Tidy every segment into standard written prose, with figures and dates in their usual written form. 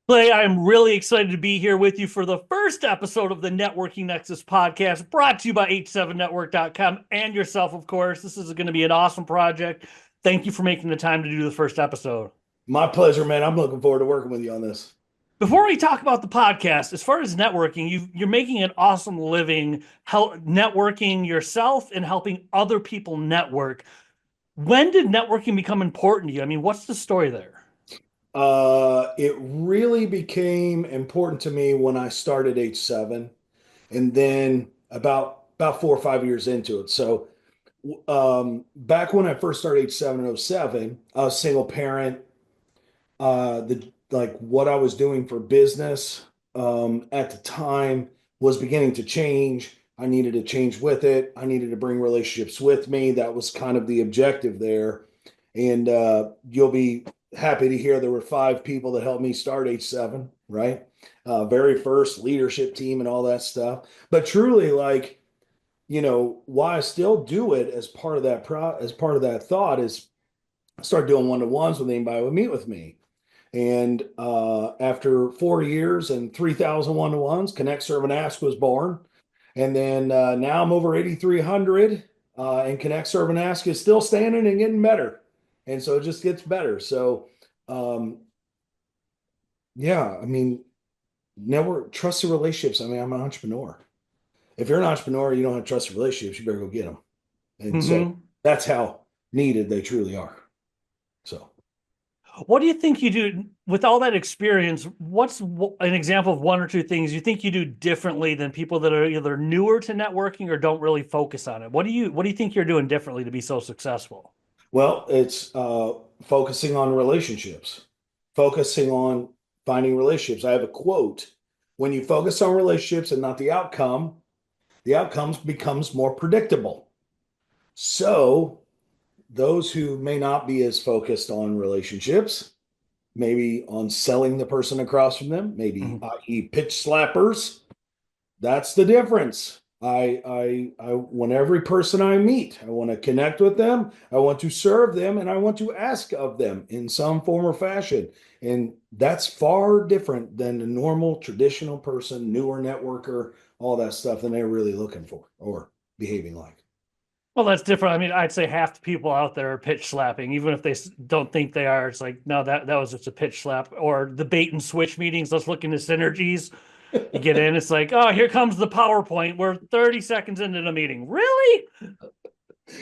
Clay, I'm really excited to be here with you for the first episode of the Networking Nexus podcast, brought to you by h7network.com and yourself, of course. This is going to be an awesome project. Thank you for making the time to do the first episode. My pleasure, man. I'm looking forward to working with you on this. Before we talk about the podcast, as far as networking, you're making an awesome living networking yourself and helping other people network. When did networking become important to you? I mean, what's the story there? It really became important to me when I started H7 and then about 4 or 5 years into it. So back when I first started H7 in '07, I was single parent. The like what I was doing for business at the time was beginning to change. I needed to change with it. I needed to bring relationships with me. That was kind of the objective there. And you'll be happy to hear there were 5 people that helped me start H7, right? Very first leadership team and all that stuff. But truly, why I still do it as part of that thought is I start doing one-to-ones with anybody who would meet with me. And after 4 years and 3,000 one-to-ones, Connect, Serve, and Ask was born. And then now I'm over 8,300, and Connect, Serve, and Ask is still standing and getting better. And so it just gets better. So, yeah, I mean, network, trusted relationships. I mean, I'm an entrepreneur. If you're an entrepreneur, you don't have trusted relationships, you better go get them. And so that's how needed they truly are. So, what do you think you do with all that experience? What's an example of 1 or 2 things you think you do differently than people that are either newer to networking or don't really focus on it? What do you think you're doing differently to be so successful? well, it's focusing on relationships, focusing on finding relationships. I have a quote: when you focus on relationships and not the outcomes becomes more predictable. So those who may not be as focused on relationships, maybe on selling the person across from them, maybe i.e. pitch slappers, that's the difference. I want every person I meet, I want to connect with them, I want to serve them, and I want to ask of them in some form or fashion. And that's far different than the normal traditional person, newer networker, all that stuff than they're really looking for or behaving like. Well, that's different. I mean, I'd say half the people out there are pitch slapping, even if they don't think they are. It's like, no, that was just a pitch slap. Or the bait and switch meetings. Let's look into synergies. You get in, it's like, oh, here comes the PowerPoint. We're 30 seconds into the meeting. Really?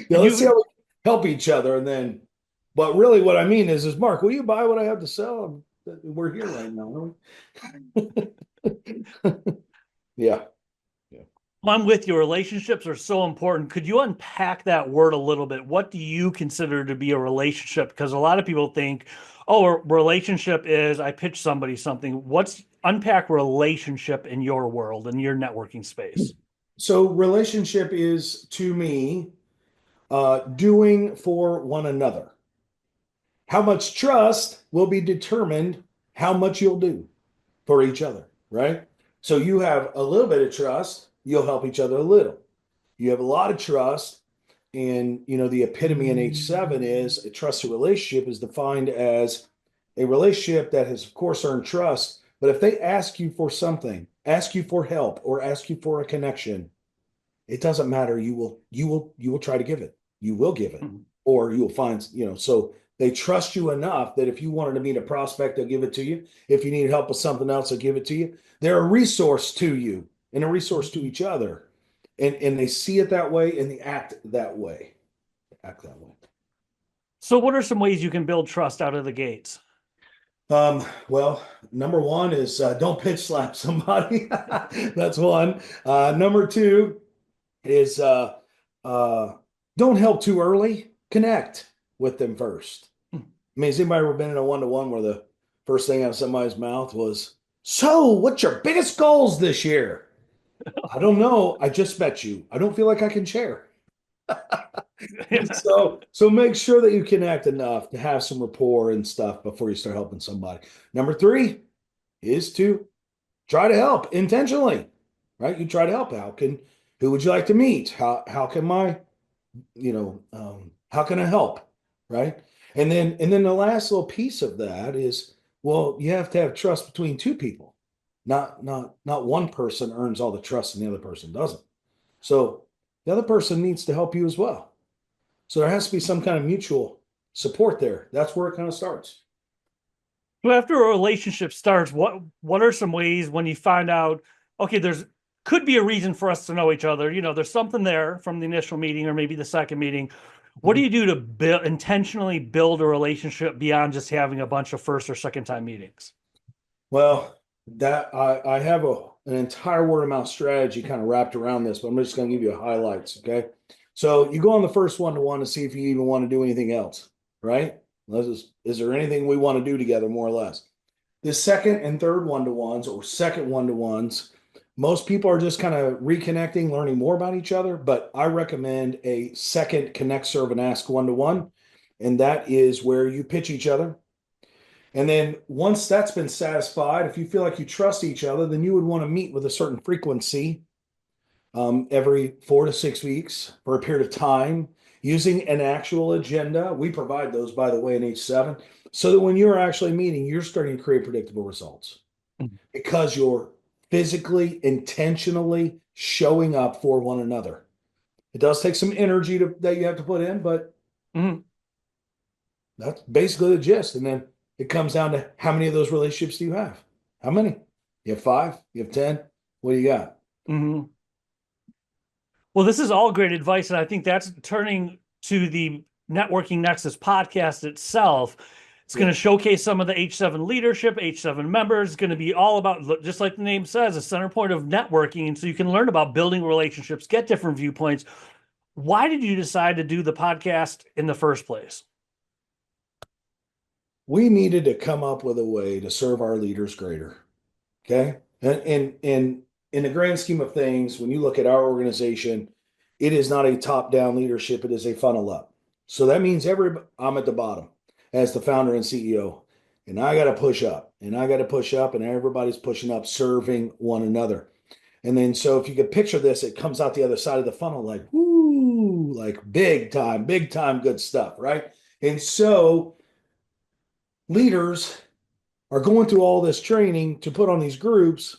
Yeah, let's see how we help each other. And then, but really what I mean is Mark, will you buy what I have to sell? We're here right now. Yeah. Yeah. I'm with you. Relationships are so important. Could you unpack that word a little bit? What do you consider to be a relationship? Because a lot of people think, oh, a relationship is I pitch somebody something. What's unpack relationship in your world, in your networking space? So relationship is to me doing for one another. How much trust will be determined how much you'll do for each other, right? So you have a little bit of trust, you'll help each other a little. You have a lot of trust, and the epitome in H7 is a trusted relationship is defined as a relationship that has, of course, earned trust. But if they ask you for something, ask you for help, or ask you for a connection, it doesn't matter. You will try to give it. You will give it, or you'll find. So they trust you enough that if you wanted to meet a prospect, they'll give it to you. If you need help with something else, they'll give it to you. They're a resource to you and a resource to each other, and they see it that way and they act that way. So, what are some ways you can build trust out of the gates? Well, number one is don't pitch slap somebody. That's one. Number two is don't help too early. Connect with them first. I mean, has anybody ever been in a one-to-one where the first thing out of somebody's mouth was, "So, what's your biggest goals this year?" I don't know. I just met you. I don't feel like I can share. So make sure that you connect enough to have some rapport and stuff before you start helping somebody. Number three is to try to help intentionally, right? You try to help. Who would you like to meet? How can how can I help? Right. And then the last little piece of that is Well, you have to have trust between two people. Not one person earns all the trust and the other person doesn't. So the other person needs to help you as well. So there has to be some kind of mutual support there. That's where it kind of starts. So after a relationship starts, what are some ways when you find out, okay, there's could be a reason for us to know each other. There's something there from the initial meeting or maybe the second meeting. What do you do to intentionally build a relationship beyond just having a bunch of first or second time meetings? Well, that I have an entire word of mouth strategy kind of wrapped around this, but I'm just going to give you highlights. Okay. So you go on the first one-to-one to see if you even want to do anything else, right? Is there anything we want to do together, more or less? The second and third one-to-ones or second one-to-ones, most people are just kind of reconnecting, learning more about each other. But I recommend a second connect, serve, and ask one-to-one. And that is where you pitch each other. And then once that's been satisfied, if you feel like you trust each other, then you would want to meet with a certain frequency every 4 to 6 weeks for a period of time using an actual agenda. We provide those, by the way, in H7, so that when you're actually meeting, you're starting to create predictable results because you're physically, intentionally showing up for one another. It does take some energy that you have to put in, but Mm-hmm. that's basically the gist. And then it comes down to how many of those relationships do you have? How many? You have 5? You have 10? What do you got? Mm-hmm. Well, this is all great advice, and I think that's turning to the Networking Nexus podcast itself. It's going to showcase some of the H7 leadership, H7 members. It's going to be all about, just like the name says, a center point of networking. And so you can learn about building relationships, get different viewpoints. Why did you decide to do the podcast in the first place? We needed to come up with a way to serve our leaders greater. Okay. And in the grand scheme of things, when you look at our organization, it is not a top down leadership, it is a funnel up. So that means I'm at the bottom as the founder and CEO, and I got to push up and I got to push up, and everybody's pushing up, serving one another. And then, so if you could picture this, it comes out the other side of the funnel like, whoo, like big time good stuff, right? And so leaders are going through all this training to put on these groups.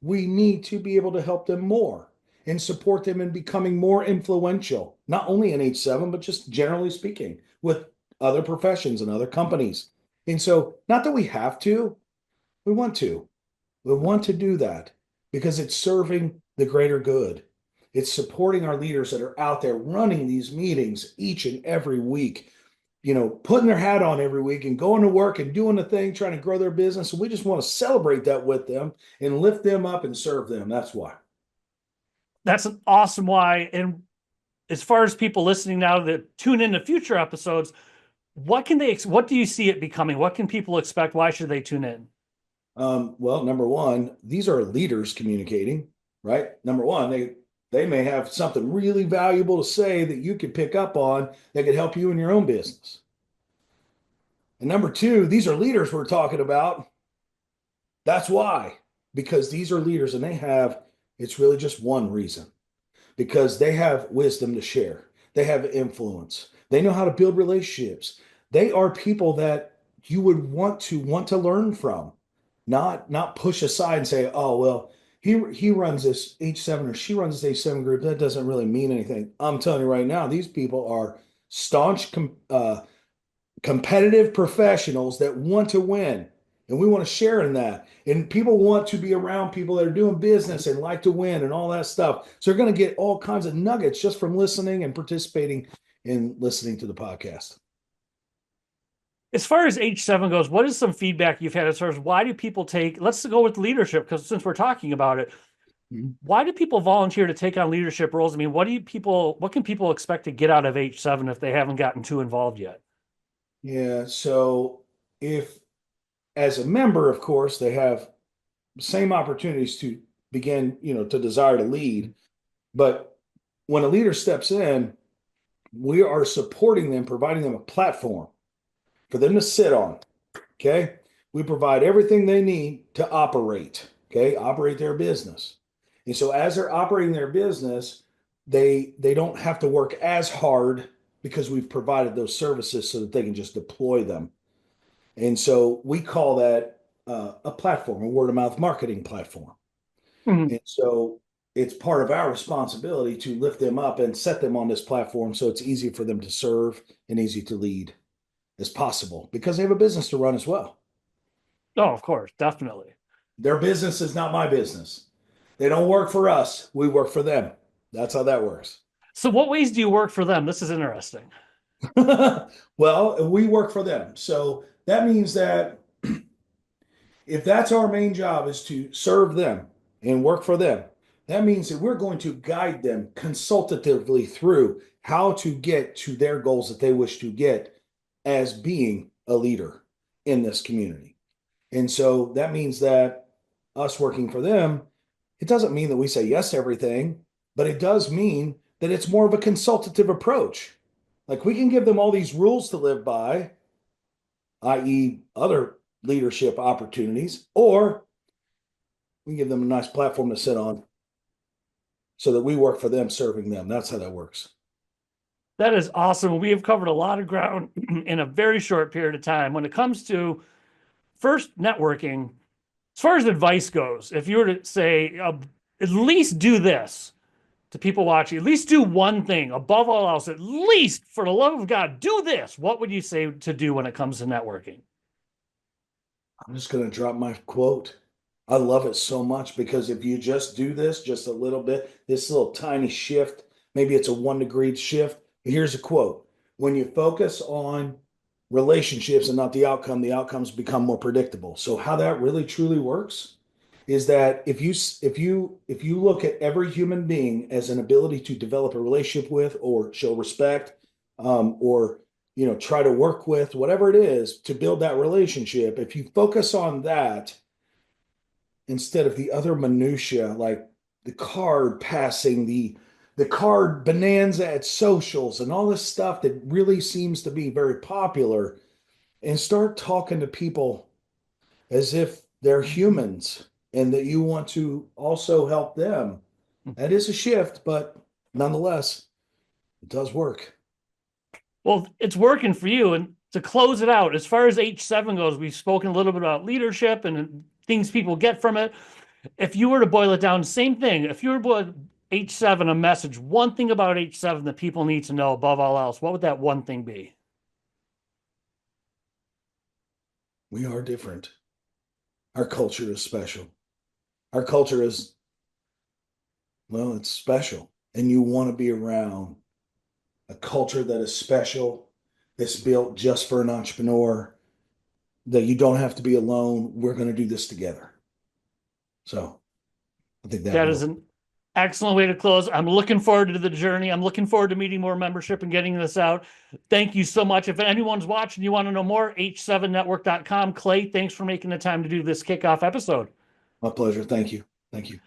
We need to be able to help them more and support them in becoming more influential, not only in H7, but just generally speaking with other professions and other companies. And so, not that we have to, we want to. We want to do that because it's serving the greater good. It's supporting our leaders that are out there running these meetings each and every week, putting their hat on every week and going to work and doing the thing, trying to grow their business. And we just want to celebrate that with them and lift them up and serve them. That's why. That's an awesome why. And as far as people listening now that tune into future episodes, what do you see it becoming? What can people expect? Why should they tune in? Well, number one, these are leaders communicating, right? Number one, they may have something really valuable to say that you could pick up on that could help you in your own business. And number two, these are leaders we're talking about. That's why, because these are leaders and it's really just one reason, because they have wisdom to share. They have influence. They know how to build relationships. They are people that you would want to learn from, not push aside and say, oh, well, he runs this H7 or she runs this H7 group. That doesn't really mean anything. I'm telling you right now, these people are staunch, competitive professionals that want to win. And we want to share in that. And people want to be around people that are doing business and like to win and all that stuff. So they're going to get all kinds of nuggets just from listening and participating in listening to the podcast. As far as H7 goes, what is some feedback you've had as far as why do people let's go with leadership, because since we're talking about it, why do people volunteer to take on leadership roles? I mean, what can people expect to get out of H7 if they haven't gotten too involved yet? Yeah. So if, as a member, of course, they have same opportunities to begin, to desire to lead. But when a leader steps in, we are supporting them, providing them a platform for them to sit on. Okay. We provide everything they need to operate, operate their business. And so as they're operating their business, they don't have to work as hard because we've provided those services so that they can just deploy them. And so we call that a platform, a word of mouth marketing platform. Mhm. And so it's part of our responsibility to lift them up and set them on this platform so it's easy for them to serve and easy to lead as possible because they have a business to run as well. Oh, of course, definitely. Their business is not my business. They don't work for us, we work for them. That's how that works. So what ways do you work for them? This is interesting. Well, we work for them. So that means that if that's our main job is to serve them and work for them, that means that we're going to guide them consultatively through how to get to their goals that they wish to get as being a leader in this community. And so that means that us working for them, it doesn't mean that we say yes to everything, but it does mean that it's more of a consultative approach. Like we can give them all these rules to live by, i.e., other leadership opportunities, or we give them a nice platform to sit on so that we work for them, serving them. That's how that works. That is awesome. We have covered a lot of ground in a very short period of time. When it comes to first networking, as far as advice goes, if you were to say, at least do this to people watching, at least do one thing above all else, at least for the love of God, do this. What would you say to do when it comes to networking? I'm just going to drop my quote. I love it so much because if you just do this just a little bit, this little tiny shift, maybe it's a 1 degree shift. Here's a quote. When you focus on relationships and not the outcomes become more predictable. So how that really truly works is that if you look at every human being as an ability to develop a relationship with or show respect, or try to work with whatever it is to build that relationship, if you focus on that instead of the other minutia like the card passing, the card bonanza at socials and all this stuff that really seems to be very popular, and start talking to people as if they're humans and that you want to also help them. That is a shift, but nonetheless, it does work. Well, it's working for you. And to close it out, as far as H7 goes, we've spoken a little bit about leadership and things people get from it. If you were to boil it down, same thing. If you were to boil H7 a message, one thing about H7 that people need to know above all else, what would that one thing be? We are different. Our culture is special. Our culture is, well, it's special. And you want to be around a culture that is special, that's built just for an entrepreneur, that you don't have to be alone. We're going to do this together. So I think that That is will. an excellent way to close. I'm looking forward to the journey. I'm looking forward to meeting more membership and getting this out. Thank you so much. If anyone's watching, you want to know more, h7network.com. Clay, thanks for making the time to do this kickoff episode. My pleasure. Thank you. Thank you.